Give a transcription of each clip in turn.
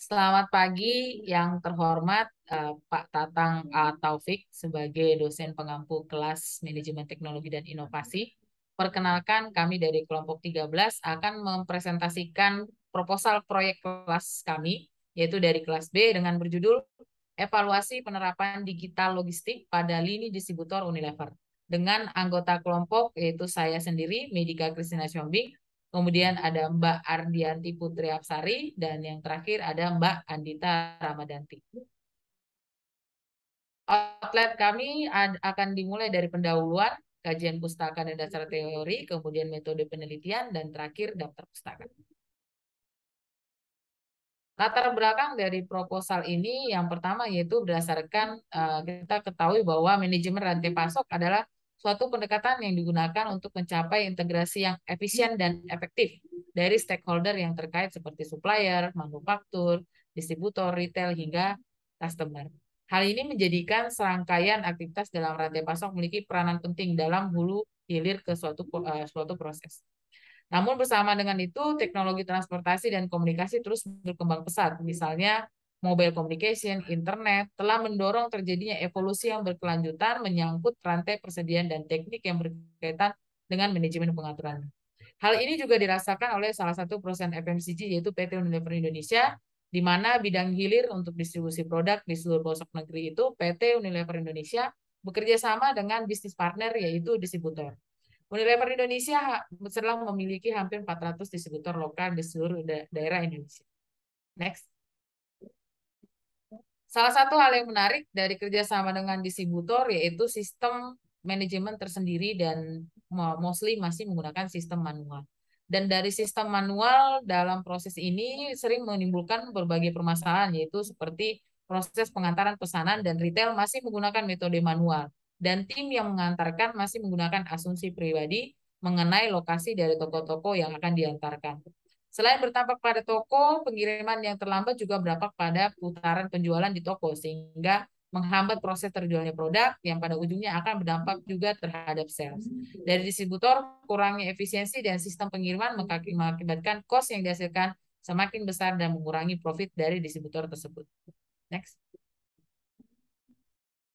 Selamat pagi yang terhormat Pak Tatang Taufik sebagai dosen pengampu kelas Manajemen Teknologi dan Inovasi. Perkenalkan kami dari kelompok 13 akan mempresentasikan proposal proyek kelas kami, yaitu dari kelas B dengan berjudul Evaluasi Penerapan Digital Logistik pada Lini Distributor Unilever. Dengan anggota kelompok yaitu saya sendiri, Medika Kristina Siombing, kemudian ada Mbak Ardianti Putri Apsari, dan yang terakhir ada Mbak Andita Ramadanti. Outlet kami akan dimulai dari pendahuluan, kajian pustaka dan dasar teori, kemudian metode penelitian, dan terakhir daftar pustaka. Latar belakang dari proposal ini yang pertama yaitu berdasarkan kita ketahui bahwa manajemen rantai pasok adalah suatu pendekatan yang digunakan untuk mencapai integrasi yang efisien dan efektif dari stakeholder yang terkait seperti supplier, manufaktur, distributor, retail, hingga customer. Hal ini menjadikan serangkaian aktivitas dalam rantai pasok memiliki peranan penting dalam hulu hilir ke suatu proses. Namun bersama dengan itu, teknologi transportasi dan komunikasi terus berkembang pesat. Misalnya, mobile communication, internet, telah mendorong terjadinya evolusi yang berkelanjutan menyangkut rantai persediaan dan teknik yang berkaitan dengan manajemen pengaturan. Hal ini juga dirasakan oleh salah satu perusahaan FMCG yaitu PT Unilever Indonesia, di mana bidang hilir untuk distribusi produk di seluruh pelosok negeri itu PT Unilever Indonesia bekerja sama dengan bisnis partner yaitu distributor. Unilever Indonesia telah memiliki hampir 400 distributor lokal di seluruh daerah Indonesia. Next. Salah satu hal yang menarik dari kerjasama dengan distributor yaitu sistem manajemen tersendiri dan mostly masih menggunakan sistem manual. Dan dari sistem manual dalam proses ini sering menimbulkan berbagai permasalahan yaitu seperti proses pengantaran pesanan dan retail masih menggunakan metode manual. Dan tim yang mengantarkan masih menggunakan asumsi pribadi mengenai lokasi dari toko-toko yang akan diantarkan. Selain berdampak pada toko, pengiriman yang terlambat juga berdampak pada putaran penjualan di toko, sehingga menghambat proses terjualnya produk yang pada ujungnya akan berdampak juga terhadap sales. Dari distributor, kurangnya efisiensi dan sistem pengiriman mengakibatkan cost yang dihasilkan semakin besar dan mengurangi profit dari distributor tersebut. Next.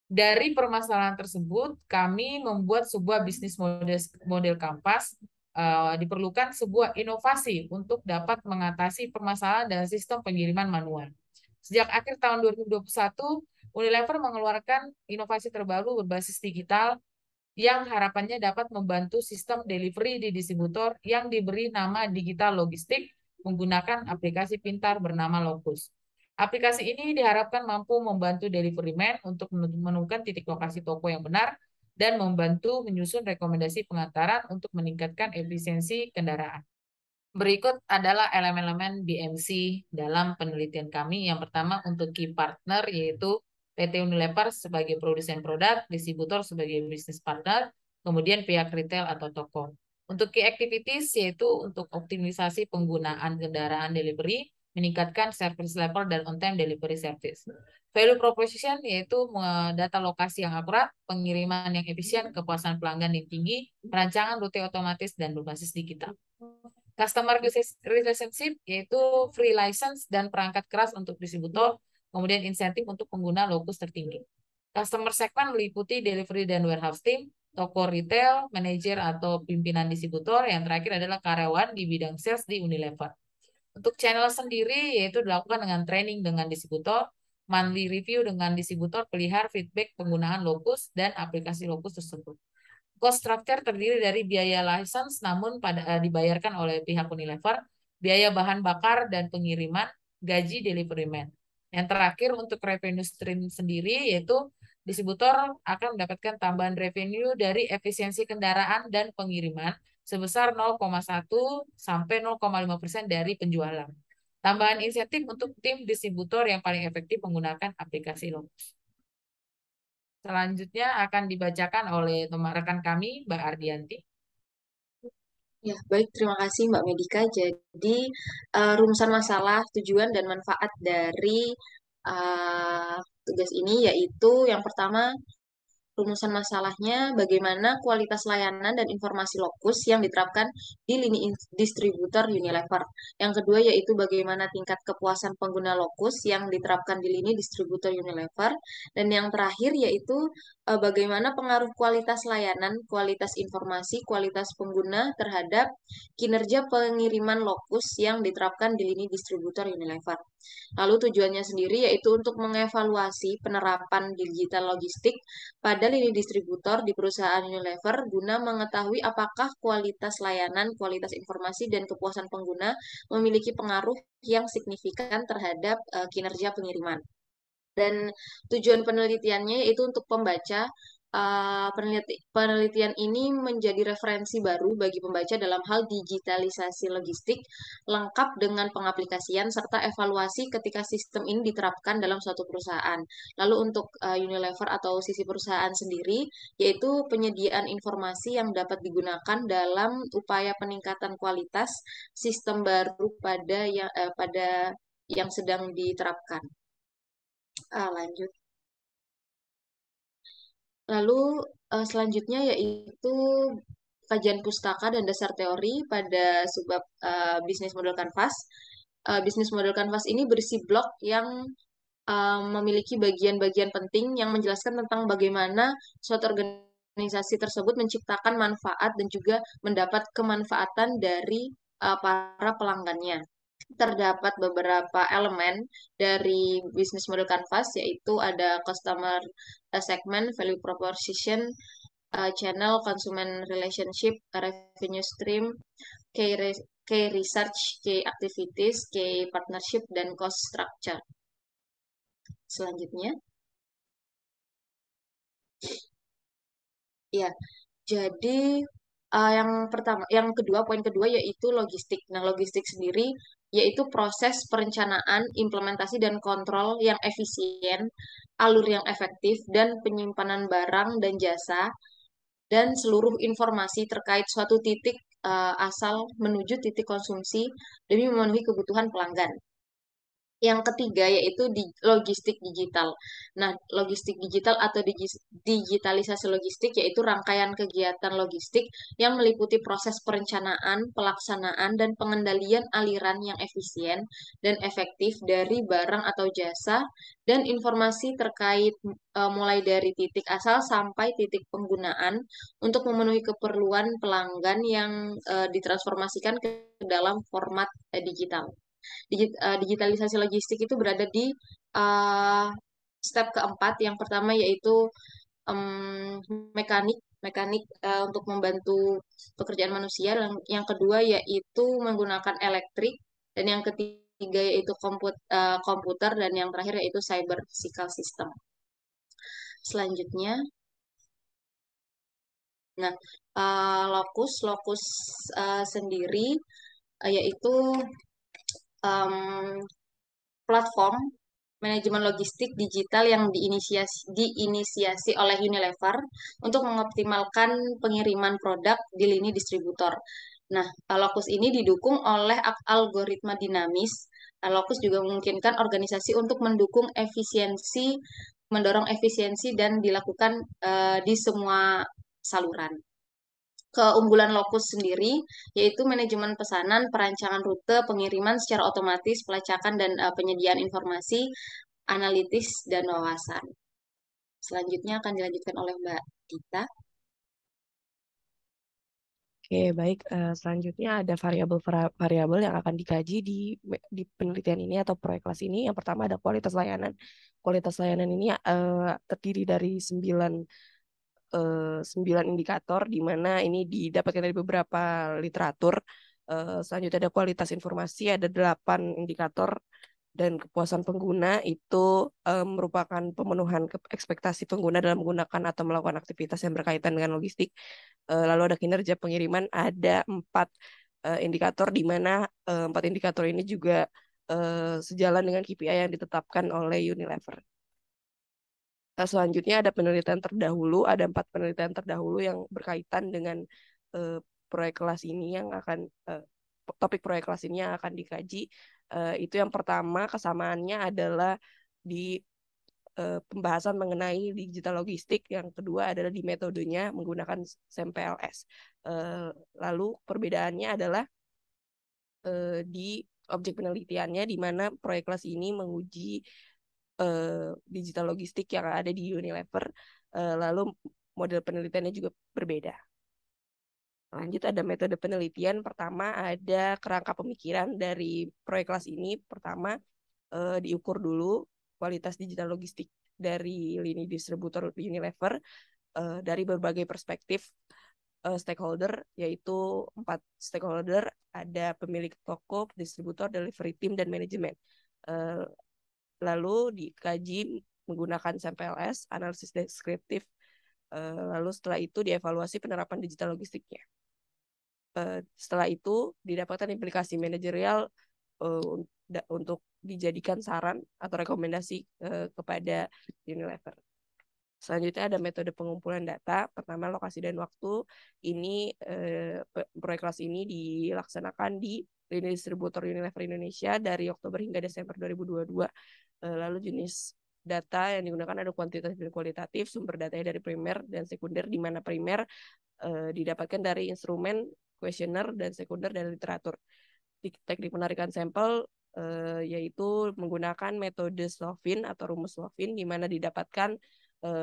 Dari permasalahan tersebut, kami membuat sebuah bisnis model kampas. Diperlukan sebuah inovasi untuk dapat mengatasi permasalahan dan sistem pengiriman manual. Sejak akhir tahun 2021, Unilever mengeluarkan inovasi terbaru berbasis digital yang harapannya dapat membantu sistem delivery di distributor yang diberi nama digital logistik menggunakan aplikasi pintar bernama Locus. Aplikasi ini diharapkan mampu membantu delivery man untuk menemukan titik lokasi toko yang benar dan membantu menyusun rekomendasi pengantaran untuk meningkatkan efisiensi kendaraan. Berikut adalah elemen-elemen BMC dalam penelitian kami. Yang pertama untuk key partner yaitu PT Unilever sebagai produsen produk, distributor sebagai business partner, kemudian pihak retail atau toko. Untuk key activities yaitu untuk optimisasi penggunaan kendaraan delivery, meningkatkan service level dan on-time delivery service. Value proposition yaitu data lokasi yang akurat, pengiriman yang efisien, kepuasan pelanggan yang tinggi, perancangan rute otomatis, dan berbasis digital. Customer relationship yaitu free license dan perangkat keras untuk distributor, kemudian insentif untuk pengguna lokus tertinggi. Customer segment meliputi delivery dan warehouse team, toko retail, manajer atau pimpinan distributor, yang terakhir adalah karyawan di bidang sales di Unilever. Untuk channel sendiri yaitu dilakukan dengan training dengan distributor, monthly review dengan distributor, pelihara feedback penggunaan lokus dan aplikasi lokus tersebut. Cost structure terdiri dari biaya license namun dibayarkan oleh pihak Unilever, biaya bahan bakar dan pengiriman, gaji delivery man. Yang terakhir untuk revenue stream sendiri yaitu distributor akan mendapatkan tambahan revenue dari efisiensi kendaraan dan pengiriman sebesar 0,1 sampai 0,5% dari penjualan. Tambahan insentif untuk tim distributor yang paling efektif menggunakan aplikasi Lokus. Selanjutnya akan dibacakan oleh teman rekan kami, Mbak Ardianti. Ya, baik. Terima kasih Mbak Medika. Jadi, rumusan masalah, tujuan, dan manfaat dari tugas ini yaitu yang pertama, Rumusan masalahnya bagaimana kualitas layanan dan informasi lokus yang diterapkan di lini distributor Unilever. Yang kedua yaitu bagaimana tingkat kepuasan pengguna lokus yang diterapkan di lini distributor Unilever. Dan yang terakhir yaitu bagaimana pengaruh kualitas layanan, kualitas informasi, kualitas pengguna terhadap kinerja pengiriman lokus yang diterapkan di lini distributor Unilever. Lalu tujuannya sendiri yaitu untuk mengevaluasi penerapan digital logistik pada lini distributor di perusahaan Unilever guna mengetahui apakah kualitas layanan, kualitas informasi, dan kepuasan pengguna memiliki pengaruh yang signifikan terhadap kinerja pengiriman. Dan tujuan penelitiannya yaitu untuk pembaca. Penelitian ini menjadi referensi baru bagi pembaca dalam hal digitalisasi logistik, lengkap dengan pengaplikasian serta evaluasi ketika sistem ini diterapkan dalam suatu perusahaan. Lalu untuk Unilever atau sisi perusahaan sendiri, yaitu penyediaan informasi yang dapat digunakan dalam upaya peningkatan kualitas sistem baru pada yang sedang diterapkan. Lanjut. Lalu selanjutnya yaitu kajian pustaka dan dasar teori pada subbab bisnis model kanvas. Bisnis model kanvas ini berisi blok yang memiliki bagian-bagian penting yang menjelaskan tentang bagaimana suatu organisasi tersebut menciptakan manfaat dan juga mendapat kemanfaatan dari para pelanggannya. Terdapat beberapa elemen dari bisnis model canvas, yaitu ada customer segment, value proposition, channel, consumer relationship, revenue stream, key research, key activities, key partnership, dan cost structure. Selanjutnya, ya, jadi yang kedua, poin kedua yaitu logistik. Nah, logistik sendiri yaitu proses perencanaan, implementasi dan kontrol yang efisien, alur yang efektif, dan penyimpanan barang dan jasa, dan seluruh informasi terkait suatu titik asal menuju titik konsumsi demi memenuhi kebutuhan pelanggan. Yang ketiga yaitu logistik digital. Nah, logistik digital atau digitalisasi logistik yaitu rangkaian kegiatan logistik yang meliputi proses perencanaan, pelaksanaan, dan pengendalian aliran yang efisien dan efektif dari barang atau jasa dan informasi terkait mulai dari titik asal sampai titik penggunaan untuk memenuhi keperluan pelanggan yang ditransformasikan ke dalam format digital. Digitalisasi logistik itu berada di uh, step keempat. Yang pertama yaitu mekanik mekanik untuk membantu pekerjaan manusia. Yang kedua yaitu menggunakan elektrik, dan yang ketiga yaitu komputer, dan yang terakhir yaitu cyber physical system. Selanjutnya, nah, lokus sendiri yaitu platform manajemen logistik digital yang diinisiasi oleh Unilever untuk mengoptimalkan pengiriman produk di lini distributor. Nah, Lokus ini didukung oleh algoritma dinamis. Lokus juga memungkinkan organisasi untuk mendorong efisiensi dan dilakukan di semua saluran. Keunggulan Lokus sendiri yaitu manajemen pesanan, perancangan rute, pengiriman secara otomatis, pelacakan dan penyediaan informasi, analitis dan wawasan. Selanjutnya akan dilanjutkan oleh Mbak Dita. Oke, baik. Selanjutnya ada variabel yang akan dikaji di penelitian ini atau proyek kelas ini. Yang pertama ada kualitas layanan. Kualitas layanan ini terdiri dari 9 indikator, di mana ini didapatkan dari beberapa literatur. Selanjutnya ada kualitas informasi, ada 8 indikator, dan kepuasan pengguna itu merupakan pemenuhan ekspektasi pengguna dalam menggunakan atau melakukan aktivitas yang berkaitan dengan logistik. Lalu ada kinerja pengiriman, ada 4 indikator, di mana 4 indikator ini juga sejalan dengan KPI yang ditetapkan oleh Unilever. Selanjutnya ada penelitian terdahulu, ada 4 penelitian terdahulu yang berkaitan dengan proyek kelas ini yang akan topik proyek kelas ini yang akan dikaji. Itu yang pertama, kesamaannya adalah di pembahasan mengenai digital logistik. Yang kedua adalah di metodenya menggunakan SAMPLS. Lalu perbedaannya adalah di objek penelitiannya, di mana proyek kelas ini menguji digital logistik yang ada di Unilever. Lalu model penelitiannya juga berbeda. Lanjut, ada metode penelitian. Pertama ada kerangka pemikiran dari proyek kelas ini. Pertama diukur dulu kualitas digital logistik dari lini distributor Unilever dari berbagai perspektif stakeholder, yaitu 4 stakeholder, ada pemilik toko, distributor, delivery team, dan manajemen. Lalu dikaji menggunakan SAMPLS, analisis deskriptif. Lalu setelah itu dievaluasi penerapan digital logistiknya. Setelah itu didapatkan implikasi manajerial untuk dijadikan saran atau rekomendasi kepada Unilever. Selanjutnya ada metode pengumpulan data. Pertama, lokasi dan waktu. Ini proyek kelas ini dilaksanakan di lini distributor Unilever Indonesia dari Oktober hingga Desember 2022. Lalu jenis data yang digunakan ada kuantitatif dan kualitatif. Sumber datanya dari primer dan sekunder, di mana primer didapatkan dari instrumen, kuesioner, dan sekunder dari literatur. Teknik penarikan sampel yaitu menggunakan metode Slovin atau rumus Slovin, di mana didapatkan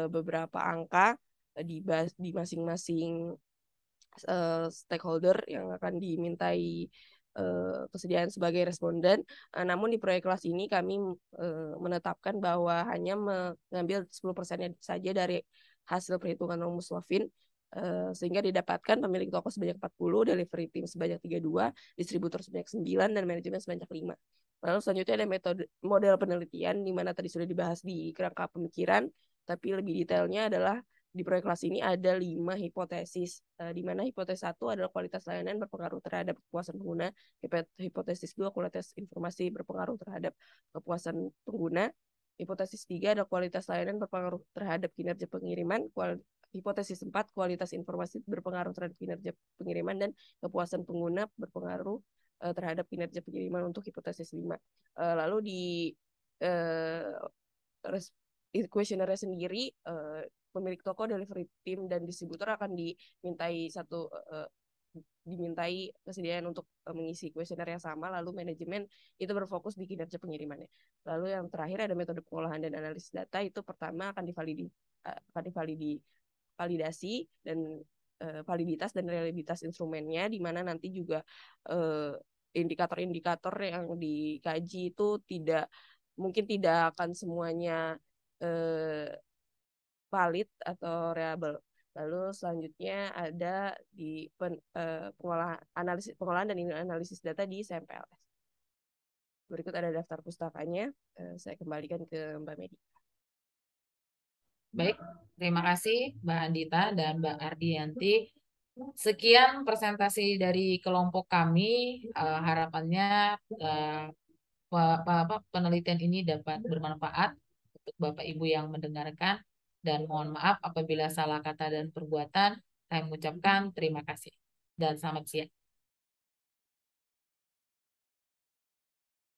beberapa angka di masing-masing stakeholder yang akan dimintai kesediaan sebagai responden. Namun di proyek kelas ini kami menetapkan bahwa hanya mengambil 10% saja dari hasil perhitungan rumus Slovin, sehingga didapatkan pemilik toko sebanyak 40, delivery team sebanyak 32, distributor sebanyak 9, dan manajemen sebanyak 5. Lalu selanjutnya ada model penelitian, di mana tadi sudah dibahas di kerangka pemikiran, tapi lebih detailnya adalah di proyek kelas ini ada 5 hipotesis, di mana hipotesis 1 adalah kualitas layanan berpengaruh terhadap kepuasan pengguna, hipotesis 2 kualitas informasi berpengaruh terhadap kepuasan pengguna, hipotesis 3 adalah kualitas layanan berpengaruh terhadap kinerja pengiriman, hipotesis 4 kualitas informasi berpengaruh terhadap kinerja pengiriman, dan kepuasan pengguna berpengaruh terhadap kinerja pengiriman untuk hipotesis 5. Lalu di kuesionernya sendiri, pemilik toko, delivery team, dan distributor akan dimintai kesediaan untuk mengisi kuesioner yang sama. Lalu manajemen itu berfokus di kinerja pengirimannya. Lalu yang terakhir ada metode pengolahan dan analisis data. Itu pertama akan divalidasi dan validitas dan reliabilitas instrumennya, di mana nanti juga indikator-indikator yang dikaji itu mungkin tidak akan semuanya valid atau reliable. Lalu selanjutnya ada di pengolahan dan analisis data di SAMPLS. Berikut ada daftar pustakanya. Saya kembalikan ke Mbak Medi. Baik, terima kasih Mbak Andita dan Mbak Ardianti. Sekian presentasi dari kelompok kami. Harapannya penelitian ini dapat bermanfaat untuk Bapak Ibu yang mendengarkan, dan mohon maaf apabila salah kata dan perbuatan. Saya mengucapkan terima kasih dan selamat siang.